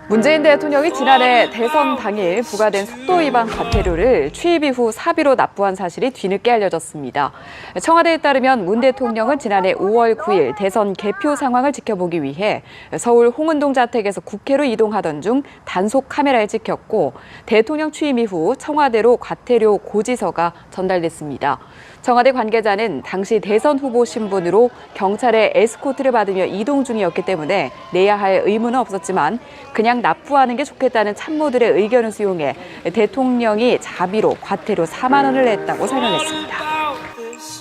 문재인 대통령이 지난해 대선 당일 부과된 속도 위반 과태료를 취임 이후 사비로 납부한 사실이 뒤늦게 알려졌습니다. 청와대에 따르면 문 대통령은 지난해 5월 9일 대선 개표 상황을 지켜보기 위해 서울 홍은동 자택에서 국회로 이동하던 중 단속 카메라에 찍혔고 대통령 취임 이후 청와대로 과태료 고지서가 전달됐습니다. 청와대 관계자는 당시 대선 후보 신분으로 경찰의 에스코트를 받으며 이동 중이었기 때문에 내야 할 의무는 없었지만 그냥 납부하는 게 좋겠다는 참모들의 의견을 수용해 대통령이 자비로 과태료 4만 원을 냈다고 설명했습니다.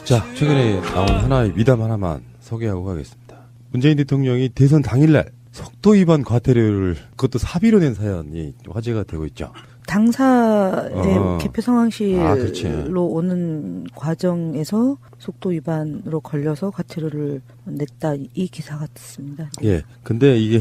자, 최근에 나온 하나의 미담 하나만 소개하고 가겠습니다. 문재인 대통령이 대선 당일날 속도 위반 과태료를 그것도 사비로 낸 사연이 화제가 되고 있죠. 당사의 개표 상황실로 그렇지. 오는 과정에서 속도 위반으로 걸려서 과태료를 냈다, 이 기사 같습니다. 예, 근데 이게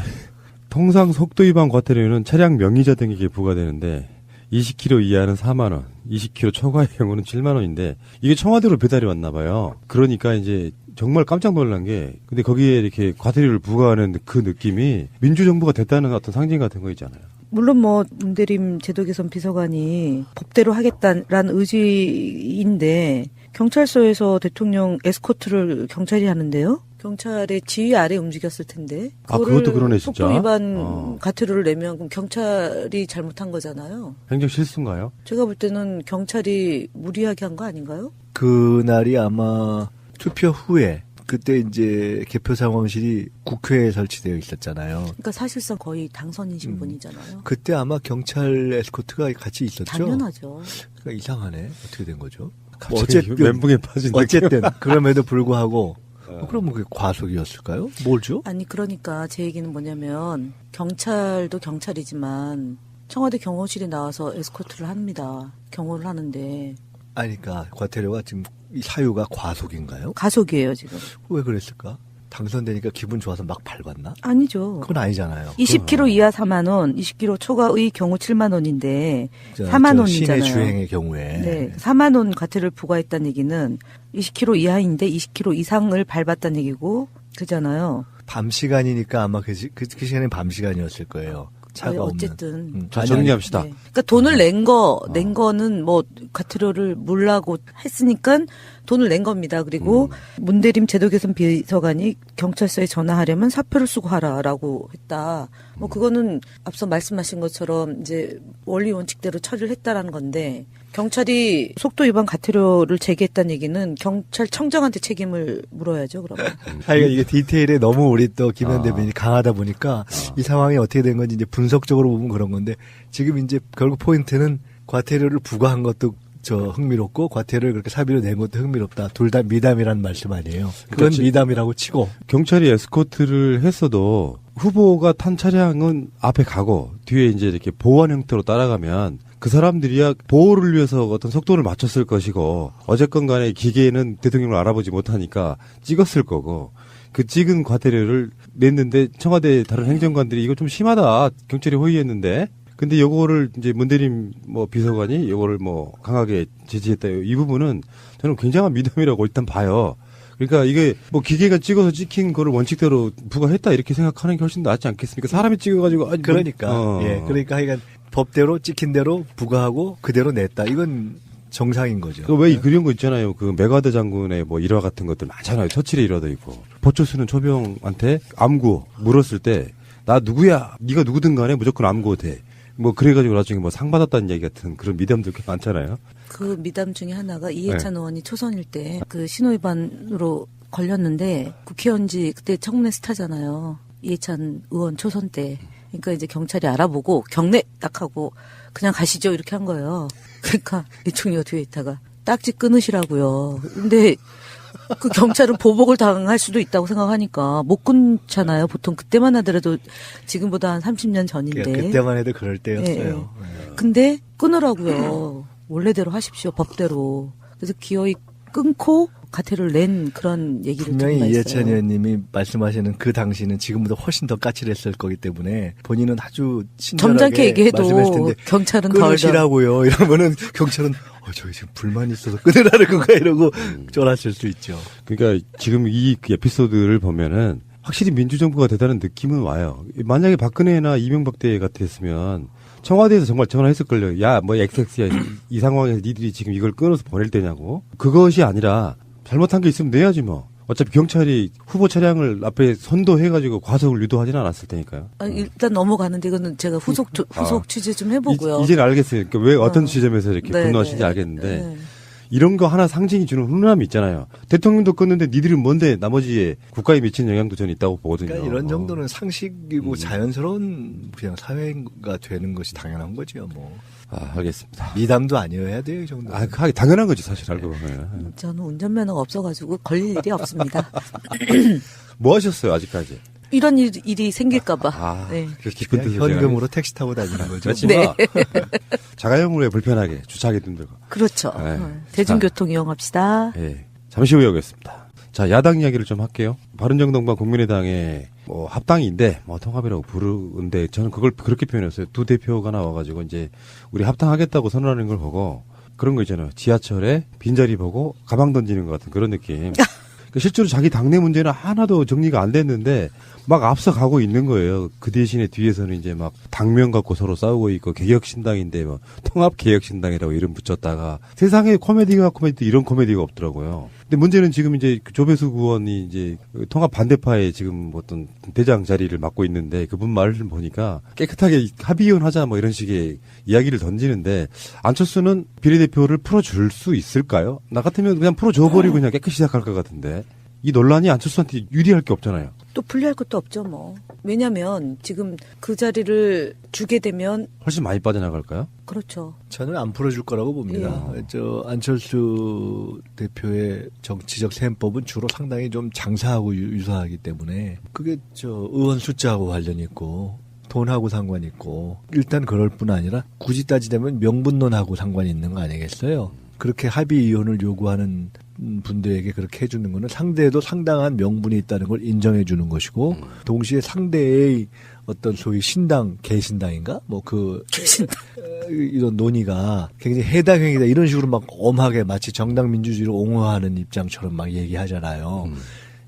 통상 속도 위반 과태료는 차량 명의자 등에게 부과되는데 20km 이하는 4만 원, 20km 초과의 경우는 7만 원인데 이게 청와대로 배달이 왔나 봐요. 그러니까 이제 정말 깜짝 놀란 게 근데 거기에 이렇게 과태료를 부과하는 그 느낌이 민주정부가 됐다는 어떤 상징 같은 거 있잖아요. 물론 문대림 제도 개선 비서관이 법대로 하겠다라는 의지인데 경찰서에서 대통령 에스코트를 경찰이 하는데요. 경찰의 지휘 아래 움직였을 텐데. 그것도 그러네 진짜. 속도 위반 과태료를 내면 그럼 경찰이 잘못한 거잖아요. 행정 실수인가요? 제가 볼 때는 경찰이 무리하게 한 거 아닌가요? 그날이 아마 투표 후에 그때 이제 개표 상황실이 국회에 설치되어 있었잖아요. 그러니까 사실상 거의 당선이신 분이잖아요. 그때 아마 경찰 에스코트가 같이 있었죠. 당연하죠. 그러니까 이상하네. 어떻게 된 거죠? 갑자기 멘붕에 빠진 어쨌든 그럼에도 불구하고 그럼 그게 과속이었을까요? 뭘죠? 아니 그러니까 제 얘기는 뭐냐면 경찰도 경찰이지만 청와대 경호실에 나와서 에스코트를 합니다. 경호를 하는데. 아니 그러니까 과태료가 지금 이 사유가 과속인가요? 가속이에요 지금. 왜 그랬을까? 당선되니까 기분 좋아서 막 밟았나? 아니죠. 그건 아니잖아요. 20km 이하 4만 원, 20km 초과의 경우 7만 원인데 4만 원이잖아요. 시내 주행의 경우에. 네, 4만 원 과태료를 부과했다는 얘기는 20km 이하인데 20km 이상을 밟았다는 얘기고 그잖아요. 밤 시간이니까 아마 그 시간이 밤 시간이었을 거예요. 차가 어쨌든 자, 정리합시다. 네. 그러니까 돈을 낸 거는 뭐 과태료를 물라고 했으니까 돈을 낸 겁니다. 그리고 문대림 제도 개선 비서관이 경찰서에 전화하려면 사표를 쓰고 하라라고 했다. 뭐 그거는 앞서 말씀하신 것처럼 이제 원리 원칙대로 처리를 했다라는 건데 경찰이 속도 위반 과태료를 제기했다는 얘기는 경찰청장한테 책임을 물어야죠. 그러면. 하여간 이게 디테일에 너무 우리 또 김현 대변인이 강하다 보니까 이 상황이 어떻게 된 건지 이제 분석적으로 보면 그런 건데 지금 이제 결국 포인트는 과태료를 부과한 것도 흥미롭고 과태료를 그렇게 사비로 낸 것도 흥미롭다. 둘 다 미담이라는 말씀 아니에요. 그건 미담이라고 치고. 경찰이 에스코트를 했어도 후보가 탄 차량은 앞에 가고 뒤에 이제 이렇게 보안 형태로 따라가면 그 사람들이야 보호를 위해서 어떤 속도를 맞췄을 것이고 어쨌건 간에 기계는 대통령을 알아보지 못하니까 찍었을 거고 그 찍은 과태료를 냈는데 청와대 다른 행정관들이 이거 좀 심하다. 경찰이 호의했는데 근데 요거를 이제 문대림 비서관이 요거를 강하게 제지했다. 이 부분은 저는 굉장한 미담이라고 일단 봐요. 그러니까 이게 기계가 찍어서 찍힌 거를 원칙대로 부과했다 이렇게 생각하는 게 훨씬 낫지 않겠습니까? 사람이 찍어가지고 그러니까 그러니까 하여간 법대로 찍힌 대로 부과하고 그대로 냈다. 이건 정상인 거죠. 왜 그런 거 있잖아요. 그 메가드 장군의 일화 같은 것들 많잖아요. 처칠의 일화도 있고. 보초스는 초병한테 암구 물었을 때 나 누구야? 네가 누구든 간에 무조건 암구 돼. 그래가지고 나중에 상 받았다는 얘기 같은 그런 미담들 꽤 많잖아요. 그 미담 중에 하나가 이해찬 의원이 초선일 때 그 신호위반으로 걸렸는데 국회의원지 그때 청문회 스타잖아요. 이해찬 의원 초선 때. 그러니까 이제 경찰이 알아보고 경례 딱 하고 그냥 가시죠 이렇게 한 거예요. 그러니까 이충리가 뒤에 있다가 딱지 끊으시라고요. 근데 그 경찰은 보복을 당할 수도 있다고 생각하니까 못 끊잖아요. 보통 그때만 하더라도 지금보다 한 30년 전인데. 그때만 해도 그럴 때였어요. 네. 근데 끊으라고요. 원래대로 하십시오. 법대로. 그래서 기어이 끊고 과태료를 낸 그런 얘기를 분명히 듣고 이해찬 의원님이 말씀하시는 그 당시는 지금보다 훨씬 더 까칠했을 거기 때문에 본인은 아주 친절하게 점잖게 얘기해도 말씀하실 텐데 경찰은 덜 끊으시라고요. 이러면은 경찰은 저희 지금 불만이 있어서 끊으라는 건가 이러고 쫄았을 수 있죠. 그러니까 지금 이 에피소드를 보면은 확실히 민주정부가 되다는 느낌은 와요. 만약에 박근혜나 이명박 때 같았으면 청와대에서 정말 전화했을걸요. 야, 뭐 XX야. 이 상황에서 니들이 지금 이걸 끊어서 보낼 때냐고. 그것이 아니라 잘못한 게 있으면 내야지 뭐. 어차피 경찰이 후보 차량을 앞에 선도해가지고 과속을 유도하지는 않았을 테니까요. 일단 넘어가는데 이거는 제가 후속 취재 좀 해보고요. 이제는 알겠어요. 그러니까 왜 어떤 지점에서 이렇게 네, 분노하시는지 네. 알겠는데 네. 이런 거 하나 상징이 주는 훈훈함이 있잖아요. 대통령도 껐는데 니들은 뭔데 나머지 국가에 미치는 영향도 저는 있다고 보거든요. 그러니까 이런 정도는 상식이고 자연스러운 그냥 사회가 되는 것이 당연한 거죠. 뭐 알겠습니다. 미담도 아니어야 돼요, 이 정도. 하기 당연한 거지 사실 알고 보면. 저는 운전면허가 없어가지고 걸릴 일이 없습니다. 뭐 하셨어요 아직까지? 이런 일이 생길까봐. 네. 깊은 뜻을 현금으로 택시 타고 다니는 거죠. 그렇지 네. 뭐. 자가용으로 불편하게 주차하기 힘들고. 그렇죠. 네. 대중교통 이용합시다. 예. 잠시 후에 오겠습니다. 자, 야당 이야기를 좀 할게요. 바른정당과 국민의당의 뭐 합당인데 뭐 통합이라고 부르는데 저는 그걸 그렇게 표현했어요. 두 대표가 나와가지고 이제 우리 합당하겠다고 선언하는 걸 보고 그런 거 있잖아요. 지하철에 빈자리 보고 가방 던지는 것 같은 그런 느낌. 실제로 자기 당내 문제는 하나도 정리가 안 됐는데 막 앞서가고 있는 거예요. 그 대신에 뒤에서는 이제 막 당면 갖고 서로 싸우고 있고 개혁신당인데 뭐 통합개혁신당이라고 이름 붙였다가 세상에 코미디 이런 코미디가 없더라고요. 근데 문제는 지금 이제 조배수 의원이 이제 통합 반대파의 지금 어떤 대장 자리를 맡고 있는데 그분 말을 보니까 깨끗하게 합의원 하자 뭐 이런 식의 이야기를 던지는데 안철수는 비례대표를 풀어줄 수 있을까요? 나 같으면 그냥 풀어줘버리고 그냥 깨끗이 시작할 것 같은데 이 논란이 안철수한테 유리할 게 없잖아요. 또 불리할 것도 없죠, 뭐. 왜냐면 지금 그 자리를 주게 되면 훨씬 많이 빠져나갈까요? 그렇죠. 저는 안 풀어줄 거라고 봅니다. 저 안철수 대표의 정치적 셈법은 주로 상당히 좀 장사하고 유사하기 때문에 그게 저 의원 숫자하고 관련이 있고 돈하고 상관이 있고 일단 그럴 뿐 아니라 굳이 따지자면 명분론하고 상관이 있는 거 아니겠어요? 그렇게 합의 이혼을 요구하는 분들에게 그렇게 해주는 거는 상대에도 상당한 명분이 있다는 걸 인정해 주는 것이고 동시에 상대의 어떤 소위 신당, 개신당인가? 이런 논의가 굉장히 해당행위다 이런 식으로 막 엄하게 마치 정당 민주주의를 옹호하는 입장처럼 막 얘기하잖아요.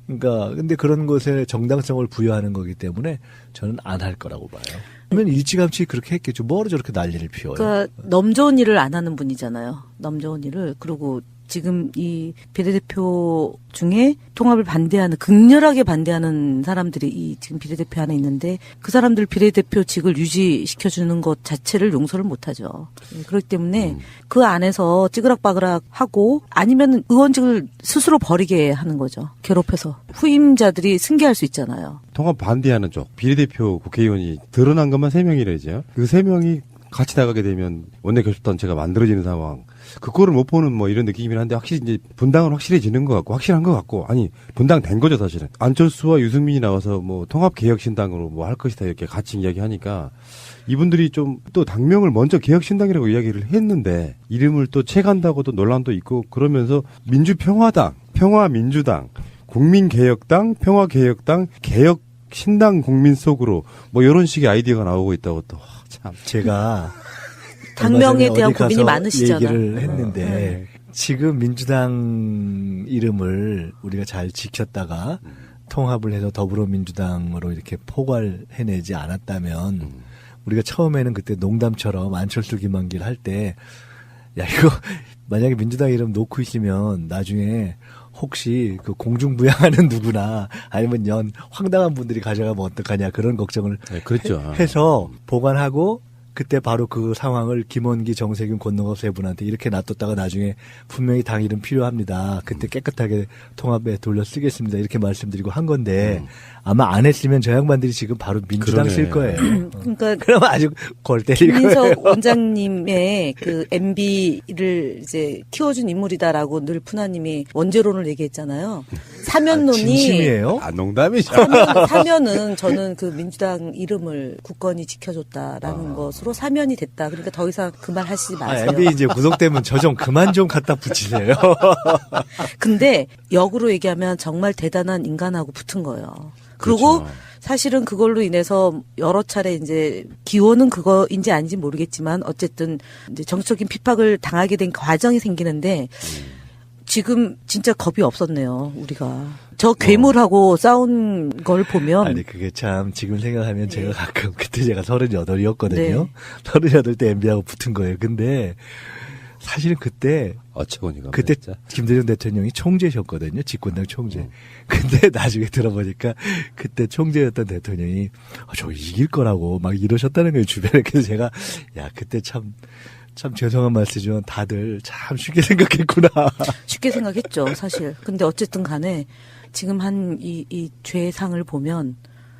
그러니까 근데 그런 것에 정당성을 부여하는 거기 때문에 저는 안 할 거라고 봐요. 그러면 일찌감치 그렇게 했겠죠. 뭐로 저렇게 난리를 피워요. 그러니까 넘 좋은 일을 안 하는 분이잖아요. 넘 좋은 일을. 그리고 지금 이 비례대표 중에 통합을 반대하는 극렬하게 반대하는 사람들이 이 지금 비례대표 안에 있는데 그 사람들 비례대표직을 유지시켜주는 것 자체를 용서를 못하죠. 그렇기 때문에 그 안에서 찌그락바그락 하고 아니면 의원직을 스스로 버리게 하는 거죠. 괴롭혀서 후임자들이 승계할 수 있잖아요. 통합 반대하는 쪽 비례대표 국회의원이 드러난 것만 3명이라죠. 그 3명이 같이 나가게 되면 원내교섭단체가 만들어지는 상황. 그거를 못 보는 뭐 이런 느낌이긴 한데 확실히 이제 분당은 확실해지는 것 같고 확실한 것 같고 아니 분당된 거죠 사실은. 안철수와 유승민이 나와서 뭐 통합개혁신당으로 뭐 할 것이다 이렇게 같이 이야기하니까 이분들이 좀 또 당명을 먼저 개혁신당이라고 이야기를 했는데 이름을 또 채간다고 또 논란도 있고 그러면서 민주평화당, 평화민주당, 국민개혁당, 평화개혁당, 개혁신당 국민 속으로 뭐 이런 식의 아이디어가 나오고 있다고 또 참. 제가 당명에 대한 어디 가서 고민이 많으시잖아요. 얘기를 했는데 지금 민주당 이름을 우리가 잘 지켰다가 통합을 해서 더불어민주당으로 이렇게 포괄해내지 않았다면 우리가 처음에는 그때 농담처럼 안철수 김한길 할 때 야 이거 만약에 민주당 이름 놓고 있으면 나중에 혹시 그 공중부양하는 누구나 아니면 황당한 분들이 가져가면 어떡하냐 그런 걱정을 네, 그랬죠. 해서 보관하고 그때 바로 그 상황을 김원기, 정세균, 권능업 세 분한테 이렇게 놔뒀다가 나중에 분명히 당 이름 필요합니다. 그때 깨끗하게 통합에 돌려 쓰겠습니다. 이렇게 말씀드리고 한 건데 아마 안 했으면 저 양반들이 지금 바로 민주당 그러네. 쓸 거예요. 그러니까 그러면 아주 골 때릴 거예요. 김민석 원장님의 그 MB를 이제 키워준 인물이다라고 늘 푸나님이 원죄론을 얘기했잖아요. 사면론이 진심이에요? 아 농담이죠. 사면은 저는 그 민주당 이름을 굳건히 지켜줬다라는 것으로 사면이 됐다. 그러니까 더 이상 그 말 하시지 마세요. MB 이제 구속되면 저 좀 그만 좀 갖다 붙이세요. 근데 역으로 얘기하면 정말 대단한 인간하고 붙은 거예요. 그리고 그렇죠. 사실은 그걸로 인해서 여러 차례 이제 기원은 그거인지 아닌지 모르겠지만 어쨌든 이제 정치적인 핍박을 당하게 된 과정이 생기는데 지금 진짜 겁이 없었네요, 우리가. 저 괴물하고 싸운 걸 보면. 아니, 그게 참, 지금 생각하면 제가 가끔, 그때 제가 38이었거든요. 네. 38때 MB하고 붙은 거예요. 근데, 사실은 그때, 어처구니가 그때 진짜. 김대중 대통령이 총재셨거든요. 집권당 총재. 근데 나중에 들어보니까 그때 총재였던 대통령이 저 이길 거라고 막 이러셨다는 거예요. 주변에. 그래서 제가 야 그때 참 죄송한 말씀이지만 다들 참 쉽게 생각했구나. 쉽게 생각했죠, 사실. 근데 어쨌든 간에 지금 한 이 죄상을 보면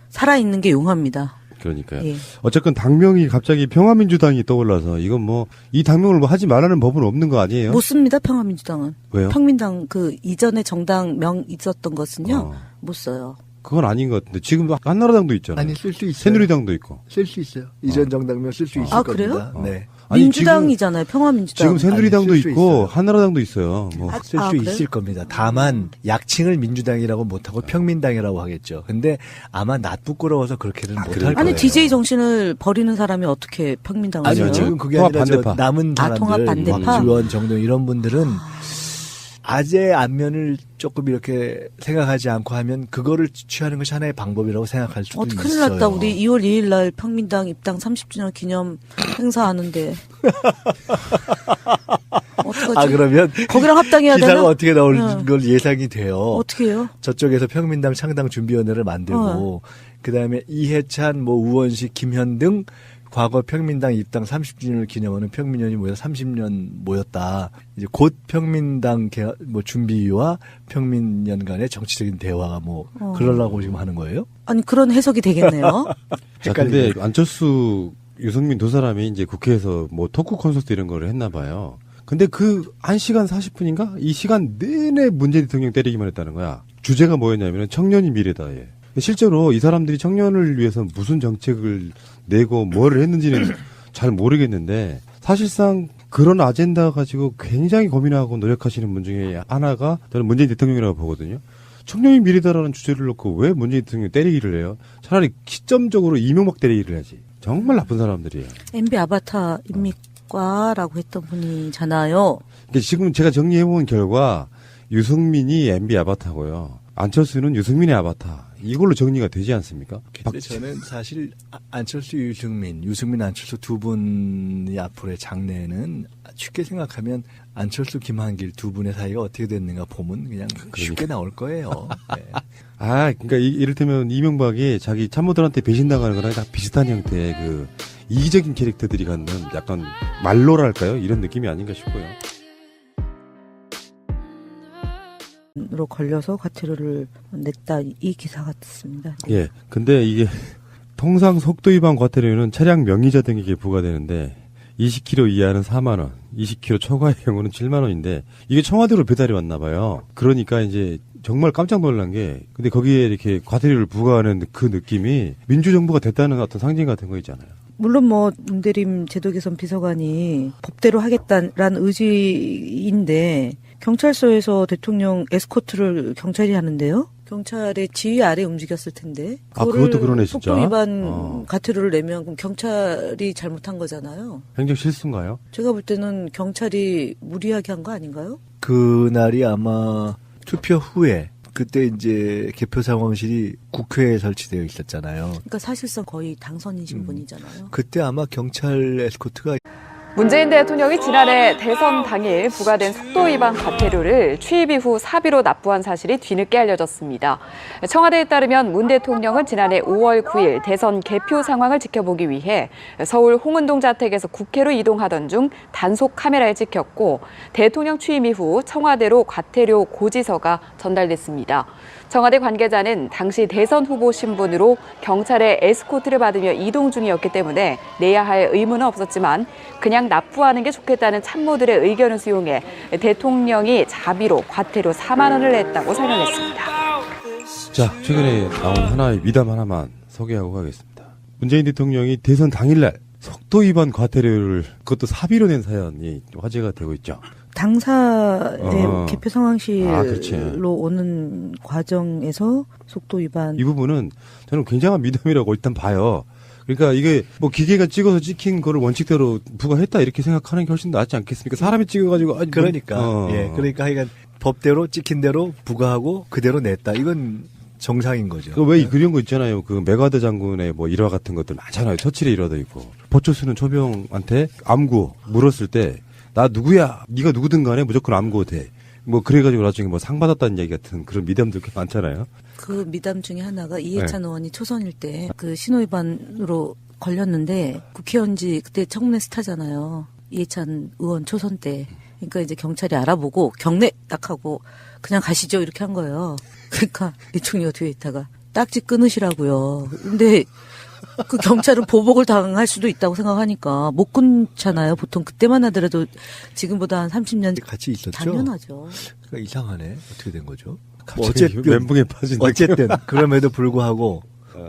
살아있는 게 용합니다. 그러니까요. 예. 어쨌건 당명이 갑자기 평화민주당이 떠올라서 이건 뭐 이 당명을 뭐 하지 말라는 법은 없는 거 아니에요? 못 씁니다, 평화민주당은. 왜요? 평민당 그 이전에 정당명 있었던 것은요, 어. 못 써요. 그건 아닌 것 같은데 지금 한나라당도 있잖아요. 아니 쓸 수 있어요. 새누리당도 있고. 쓸 수 있어요. 이전 정당명 쓸 수 있을 아, 겁니다. 그래요? 네. 아니, 민주당이잖아요, 평화민주당. 지금 새누리당도 아니, 쓸수 있고 있어요. 한나라당도 있어요. 뭐 쓸 수 아, 그래요? 있을 겁니다. 다만 약칭을 민주당이라고 못하고 평민당이라고 하겠죠. 근데 아마 낯 부끄러워서 그렇게는 못할 그래요? 거예요. 아니, DJ 정신을 버리는 사람이 어떻게 평민당을 아니요, 해요? 지금 그게 통합 아니라 저 반대파. 남은 아, 사람들, 통합 반대파? 박지원, 정동 이런 분들은 아재 안면을 조금 이렇게 생각하지 않고 하면 그거를 취하는 것이 하나의 방법이라고 생각할 수도 큰일 있어요. 났다. 우리 2월 2일 날 평민당 입당 30주년 기념 행사하는데. 어떡하지? 아 그러면 거기랑 합당해야 기사가 되나? 어떻게 나올 응. 걸 예상이 돼요. 어떻게 해요? 저쪽에서 평민당 창당 준비위원회를 만들고 그다음에 이해찬, 뭐 우원식, 김현등 과거 평민당 입당 30주년을 기념하는 평민연이 모여서 30년 모였다. 이제 곧 평민당 뭐 준비와 평민연 간의 정치적인 대화가 뭐 그러려고 지금 하는 거예요? 아니, 그런 해석이 되겠네요. 자, 근데 안철수, 유승민 두 사람이 이제 국회에서 뭐 토크 콘서트 이런 거를 했나 봐요. 근데 그 1시간 40분인가? 이 시간 내내 문재인 대통령 때리기만 했다는 거야. 주제가 뭐였냐면 청년이 미래다. 예. 실제로 이 사람들이 청년을 위해서 무슨 정책을 내고 뭐를 했는지는 잘 모르겠는데 사실상 그런 아젠다 가지고 굉장히 고민하고 노력하시는 분 중에 하나가 저는 문재인 대통령이라고 보거든요. 청년이 미래다라는 주제를 놓고 왜 문재인 대통령 때리기를 해요? 차라리 시점적으로 이명박 때리기를 하지. 정말 나쁜 사람들이에요. MB 아바타입니까? 라고 했던 분이잖아요. 그러니까 지금 제가 정리해본 결과 유승민이 MB 아바타고요. 안철수는 유승민의 아바타. 이걸로 정리가 되지 않습니까? 근데 저는 사실 안철수, 유승민, 안철수 두 분이 앞으로의 장래는 쉽게 생각하면 안철수, 김한길 두 분의 사이가 어떻게 됐는가 보면 그냥 쉽게 나올 거예요. 네. 아, 그러니까 이를테면 이명박이 자기 참모들한테 배신당하는 거랑 딱 비슷한 형태의 그 이기적인 캐릭터들이 갖는 약간 말로랄까요? 이런 느낌이 아닌가 싶고요. 로 걸려서 과태료를 냈다. 이 기사 같습니다. 예. 근데 이게 통상 속도 위반 과태료는 차량 명의자 등에게 부과되는데 20km 이하는 4만 원, 20km 초과의 경우는 7만 원인데 이게 청와대로 배달이 왔나 봐요. 그러니까 이제 정말 깜짝 놀란 게 근데 거기에 이렇게 과태료를 부과하는 그 느낌이 민주정부가 됐다는 어떤 상징 같은 거 있잖아요. 물론 뭐 문대림 제도 개선 비서관이 법대로 하겠다라는 의지인데 경찰서에서 대통령 에스코트를 경찰이 하는데요. 경찰의 지휘 아래 움직였을 텐데. 아, 그것도 그러네, 진짜. 속도 위반 과태료를 내면 그럼 경찰이 잘못한 거잖아요. 행정 실수인가요? 제가 볼 때는 경찰이 무리하게 한 거 아닌가요? 그날이 아마 투표 후에 그때 이제 개표 상황실이 국회에 설치되어 있었잖아요. 그러니까 사실상 거의 당선이신 분이잖아요. 그때 아마 경찰 에스코트가 문재인 대통령이 지난해 대선 당일 부과된 속도 위반 과태료를 취임 이후 사비로 납부한 사실이 뒤늦게 알려졌습니다. 청와대에 따르면 문 대통령은 지난해 5월 9일 대선 개표 상황을 지켜보기 위해 서울 홍은동 자택에서 국회로 이동하던 중 단속 카메라에 찍혔고 대통령 취임 이후 청와대로 과태료 고지서가 전달됐습니다. 청와대 관계자는 당시 대선 후보 신분으로 경찰의 에스코트를 받으며 이동 중이었기 때문에 내야 할 의무는 없었지만 그냥 납부하는 게 좋겠다는 참모들의 의견을 수용해 대통령이 자비로 과태료 4만 원을 냈다고 설명했습니다. 자, 최근에 나온 하나의 미담 하나만 소개하고 가겠습니다. 문재인 대통령이 대선 당일날 속도 위반 과태료를 그것도 사비로 낸 사연이 화제가 되고 있죠. 당사의 개표 상황실로 그렇지. 오는 과정에서 속도 위반. 이 부분은 저는 굉장한 미담이라고 일단 봐요. 그러니까 이게 뭐 기계가 찍어서 찍힌 거를 원칙대로 부과했다 이렇게 생각하는 게 훨씬 낫지 않겠습니까? 사람이 찍어가지고 그러니까 예 그러니까 하여간 법대로 찍힌 대로 부과하고 그대로 냈다. 이건 정상인 거죠. 왜 그런 거 있잖아요. 그 메가드 장군의 뭐 일화 같은 것들 많잖아요. 처칠의 일화도 있고. 버초스는 초병한테 암구 물었을 때 나 누구야? 네가 누구든 간에 무조건 암구 돼. 뭐 그래가지고 나중에 뭐 상 받았다는 얘기 같은 그런 미담들 꽤 많잖아요. 그 미담 중에 하나가 이해찬 의원이 초선일 때 그 신호위반으로 걸렸는데 국회의원직 그때 청문회 스타잖아요. 이해찬 의원 초선 때. 그러니까 이제 경찰이 알아보고 경례 딱 하고 그냥 가시죠 이렇게 한 거예요. 그러니까 이 총리가 뒤에 있다가 딱지 끊으시라고요. 근데 그 경찰은 보복을 당할 수도 있다고 생각하니까 못 끊잖아요. 보통 그때만 하더라도 지금보다 한 30년 같이 있었죠. 당연하죠. 그러니까 이상하네. 어떻게 된 거죠? 갑자기 멘붕에 빠진 어쨌든 그럼에도 불구하고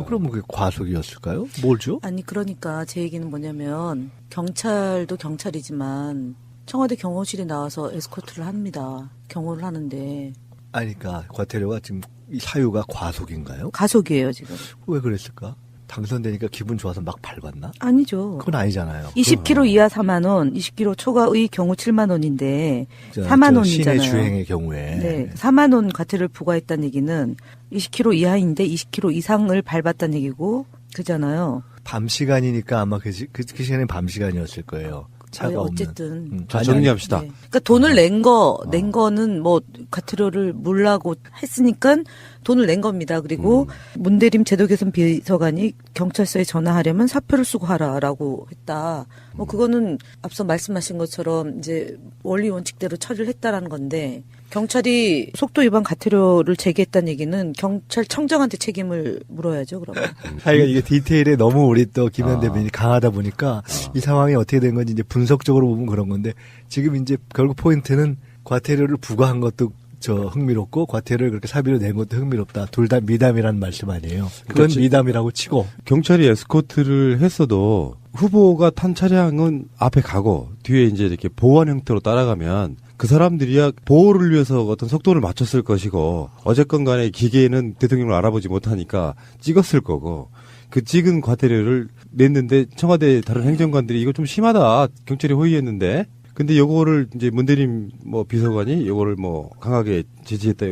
그럼 그게 과속이었을까요? 뭘죠? 아니 그러니까 제 얘기는 뭐냐면 경찰도 경찰이지만 청와대 경호실에 나와서 에스코트를 합니다. 경호를 하는데 아니 그러니까 과태료가 지금 이 사유가 과속인가요? 가속이에요 지금. 왜 그랬을까? 당선되니까 기분 좋아서 막 밟았나? 아니죠. 그건 아니잖아요. 20km 이하 4만 원, 20km 초과의 경우 7만 원인데 저 4만 시내 원이잖아요. 주행의 경우에 네, 4만 원 과태료를 부과했다는 얘기는 20km 이하인데 20km 이상을 밟았다는 얘기고 그잖아요. 밤 시간이니까 아마 그 시간이 밤 시간이었을 거예요. 차가 없는. 어쨌든 자, 아니, 정리합시다. 네. 그러니까 돈을 낸 거는 뭐 과태료를 물라고 했으니까 돈을 낸 겁니다. 그리고 문대림 제도개선 비서관이 경찰서에 전화하려면 사표를 쓰고 하라라고 했다. 뭐 그거는 앞서 말씀하신 것처럼 이제 원리 원칙대로 처리를 했다라는 건데 경찰이 속도 위반 과태료를 제기했다는 얘기는 경찰청장한테 책임을 물어야죠. 그러면. 하여간 이게 디테일에 너무 우리 또 김현 대변인이 강하다 보니까 이 상황이 어떻게 된 건지 이제 분석적으로 보면 그런 건데 지금 이제 결국 포인트는 과태료를 부과한 것도 흥미롭고 과태료를 그렇게 사비로 낸 것도 흥미롭다. 둘 다 미담이라는 말씀 아니에요. 그건 미담이라고 치고 경찰이 에스코트를 했어도 후보가 탄 차량은 앞에 가고 뒤에 이제 이렇게 보완 형태로 따라가면 그 사람들이야 보호를 위해서 어떤 속도를 맞췄을 것이고 어쨌건 간에 기계는 대통령을 알아보지 못하니까 찍었을 거고 그 찍은 과태료를 냈는데 청와대 다른 행정관들이 이거 좀 심하다. 경찰이 호의했는데 근데 요거를 이제 문대림 뭐 비서관이 요거를 뭐 강하게 제지했다.